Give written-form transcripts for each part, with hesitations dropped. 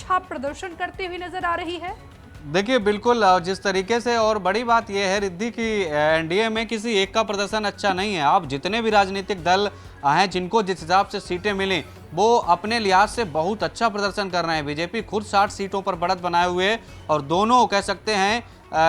अच्छा प्रदर्शन करती हुई नजर आ रही है? देखिए बिल्कुल, जिस तरीके से, और बड़ी बात यह है रिद्धि की एनडीए में किसी एक का प्रदर्शन अच्छा नहीं है। आप जितने भी राजनीतिक दल हैं जिनको जिस हिसाब से सीटें मिली वो अपने लिहाज से बहुत अच्छा प्रदर्शन कर रहे हैं। बीजेपी खुद 60 सीटों पर बढ़त बनाए हुए है और दोनों कह सकते हैं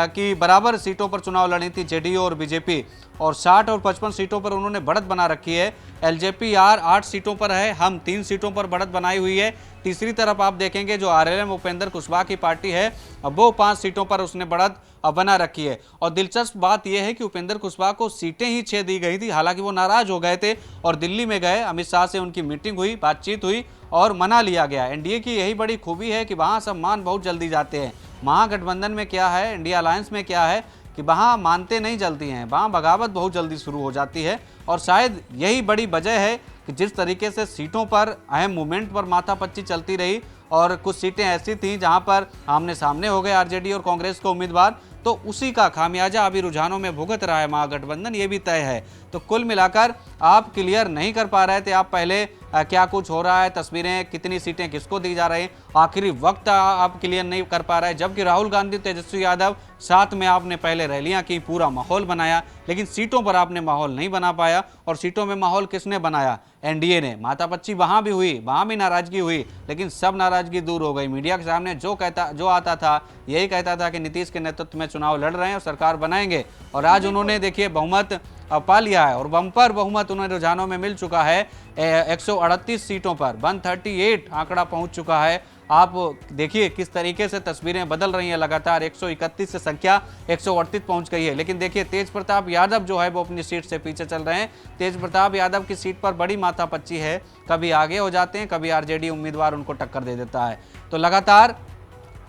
कि बराबर सीटों पर चुनाव लड़ी थी जेडीयू और बीजेपी, और 60 और 55 सीटों पर उन्होंने बढ़त बना रखी है। एलजेपी 8 सीटों पर है, हम 3 सीटों पर बढ़त बनाई हुई है। तीसरी तरफ आप देखेंगे जो आरएलएम उपेंद्र कुशवाहा की पार्टी है वो 5 सीटों पर उसने बढ़त बना रखी है। और दिलचस्प बात यह है कि उपेंद्र कुशवाहा को सीटें ही 6 दी गई थी, हालांकि वो नाराज हो गए थे और दिल्ली में गए, अमित शाह से उनकी मीटिंग हुई, बातचीत हुई और मना लिया गया। एनडीए की यही बड़ी खूबी है कि वहां सब मान बहुत जल्दी जाते हैं। महागठबंधन में क्या है, इंडिया अलायंस में क्या है कि वहाँ मानते नहीं जल्दी हैं, वहाँ बगावत बहुत जल्दी शुरू हो जाती है। और शायद यही बड़ी वजह है कि जिस तरीके से सीटों पर अहम मूवमेंट पर माथापच्ची चलती रही और कुछ सीटें ऐसी थीं जहाँ पर आमने सामने हो गए आरजेडी और कांग्रेस को उम्मीदवार, तो उसी का खामियाजा अभी रुझानों में भुगत रहा है महागठबंधन, ये भी तय है। तो कुल मिलाकर आप क्लियर नहीं कर पा रहे थे आप पहले क्या कुछ हो रहा है, तस्वीरें कितनी सीटें किसको दी जा रही हैं, आखिरी वक्त आप क्लियर नहीं कर पा रहे। जबकि राहुल गांधी, तेजस्वी यादव साथ में आपने पहले रैलियां की, पूरा माहौल बनाया, लेकिन सीटों पर आपने माहौल नहीं बना पाया। और सीटों में माहौल किसने बनाया? एनडीए ने। माथापच्ची वहां भी हुई, वहां भी नाराजगी हुई, लेकिन सब नाराजगी दूर हो गई। मीडिया के सामने जो आता था यही कहता था कि नीतीश के नेतृत्व में चुनाव लड़ रहे हैं और सरकार बनाएंगे, और आज उन्होंने देखिए बहुमत पा लिया है और बम्पर बहुमत उन्हें रुझानों में मिल चुका है। 138 सीटों पर 138 आंकड़ा पहुंच चुका है। आप देखिए किस तरीके से तस्वीरें बदल रही हैं लगातार। 131 से संख्या 138 पहुंच गई है। लेकिन देखिए तेज प्रताप यादव जो है वो अपनी सीट से पीछे चल रहे हैं। तेज प्रताप यादव की सीट पर बड़ी माथापच्ची है, कभी आगे हो जाते हैं, कभी आरजेडी उम्मीदवार उनको टक्कर दे देता है। तो लगातार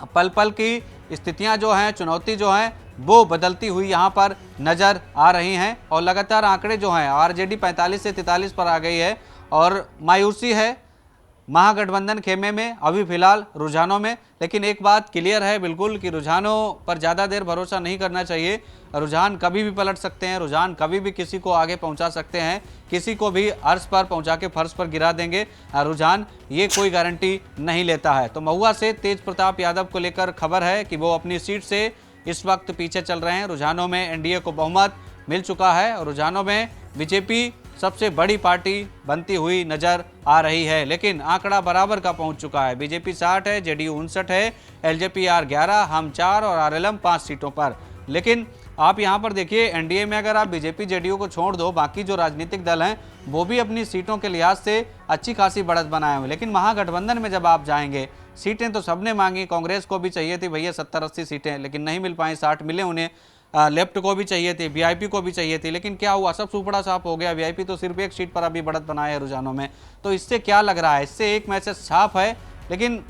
पल पल की स्थितियां जो हैं, चुनौती जो हैं वो बदलती हुई यहाँ पर नजर आ रही हैं। और लगातार आंकड़े जो हैं, आरजेडी 45 से 43 पर आ गई है और मायूसी है महागठबंधन खेमे में अभी फिलहाल रुझानों में। लेकिन एक बात क्लियर है बिल्कुल कि रुझानों पर ज़्यादा देर भरोसा नहीं करना चाहिए। रुझान कभी भी पलट सकते हैं, रुझान कभी भी किसी को आगे पहुंचा सकते हैं, किसी को भी अर्श पर पहुंचा के फर्श पर गिरा देंगे रुझान, ये कोई गारंटी नहीं लेता है। तो महुआ से तेज प्रताप यादव को लेकर खबर है कि वो अपनी सीट से इस वक्त पीछे चल रहे हैं। रुझानों में एनडीए को बहुमत मिल चुका है और रुझानों में बीजेपी सबसे बड़ी पार्टी बनती हुई नजर आ रही है। लेकिन आंकड़ा बराबर का पहुंच चुका है। बीजेपी 60 है, जेडीयू 59 है, एलजेपी 11, हम 4 और आरएलएम 5 सीटों पर। लेकिन आप यहां पर देखिए एनडीए में अगर आप बीजेपी जेडीयू को छोड़ दो, बाकी जो राजनीतिक दल हैं वो भी अपनी सीटों के लिहाज से अच्छी खासी बढ़त बनाए हुए। लेकिन महागठबंधन में जब आप जाएंगे, सीटें तो सबने मांगी, कांग्रेस को भी चाहिए थी भैया 70-80 सीटें, लेकिन नहीं मिल पाई, 60 मिले उन्हें। लेफ्ट को भी चाहिए थी, वीआईपी को भी चाहिए थी, लेकिन क्या हुआ, सब सुपड़ा साफ हो गया। वीआईपी तो सिर्फ एक सीट पर अभी बढ़त बनाए है रुझानों में। तो इससे क्या लग रहा है? इससे एक मैसेज साफ है, लेकिन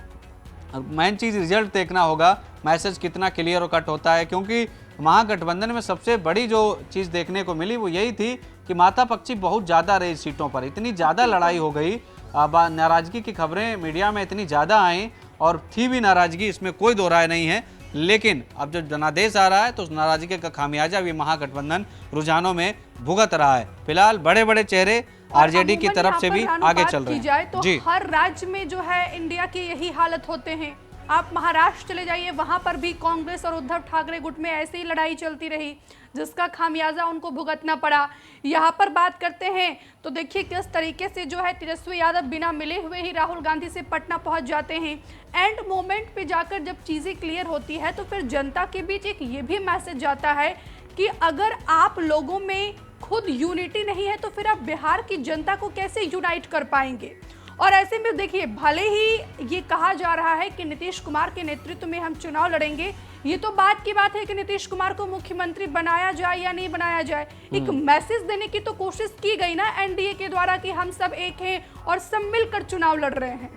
मेन चीज़ रिजल्ट देखना होगा, मैसेज कितना क्लियर और कट होता है। क्योंकि महागठबंधन में सबसे बड़ी जो चीज़ देखने को मिली वो यही थी कि माथापच्ची बहुत ज़्यादा रही सीटों पर, इतनी ज़्यादा लड़ाई हो गई, नाराज़गी की खबरें मीडिया में इतनी ज़्यादा आई और थी भी नाराज़गी, इसमें कोई दो राय नहीं है। लेकिन अब जो जनादेश आ रहा है तो उस नाराजगी का खामियाजा भी महागठबंधन रुझानों में भुगत रहा है। फिलहाल बड़े बड़े चेहरे आरजेडी की तरफ से भी आगे चल रहे हैं। तो जी, हर राज्य में जो है इंडिया की यही हालत होते हैं। आप महाराष्ट्र चले जाइए, वहां पर भी कांग्रेस और उद्धव ठाकरे गुट में ऐसे ही लड़ाई चलती रही, जिसका खामियाजा उनको भुगतना पड़ा। यहाँ पर बात करते हैं तो देखिए किस तरीके से जो है तेजस्वी यादव बिना मिले हुए ही राहुल गांधी से पटना पहुंच जाते हैं। एंड मोमेंट पे जाकर जब चीजें क्लियर होती है तो फिर जनता के बीच एक ये भी मैसेज जाता है कि अगर आप लोगों में खुद यूनिटी नहीं है तो फिर आप बिहार की जनता को कैसे यूनाइट कर पाएंगे। और ऐसे में देखिए भले ही ये कहा जा रहा है कि नीतीश कुमार के नेतृत्व में हम चुनाव लड़ेंगे, ये तो बात की बात है कि नीतीश कुमार को मुख्यमंत्री बनाया जाए या नहीं बनाया जाए। एक मैसेज देने की तो कोशिश की गई ना एनडीए के द्वारा कि हम सब एक हैं और सब मिलकर चुनाव लड़ रहे हैं।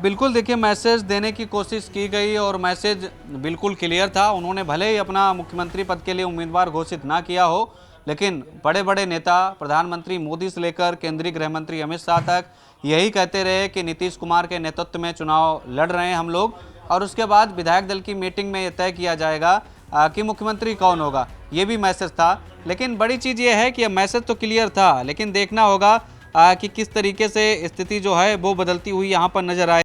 बिल्कुल देखिए मैसेज देने की कोशिश की गई और मैसेज बिल्कुल क्लियर था। उन्होंने भले ही अपना मुख्यमंत्री पद के लिए उम्मीदवार घोषित ना किया हो, लेकिन बड़े बड़े नेता प्रधानमंत्री मोदी से लेकर केंद्रीय गृह मंत्री अमित शाह तक यही कहते रहे कि नीतीश कुमार के नेतृत्व में चुनाव लड़ रहे हैं हम लोग, और उसके बाद विधायक दल की मीटिंग में यह तय किया जाएगा कि मुख्यमंत्री कौन होगा। ये भी मैसेज था। लेकिन बड़ी चीज़ ये है कि मैसेज तो क्लियर था, लेकिन देखना होगा कि किस तरीके से स्थिति जो है वो बदलती हुई यहाँ पर नजर आए।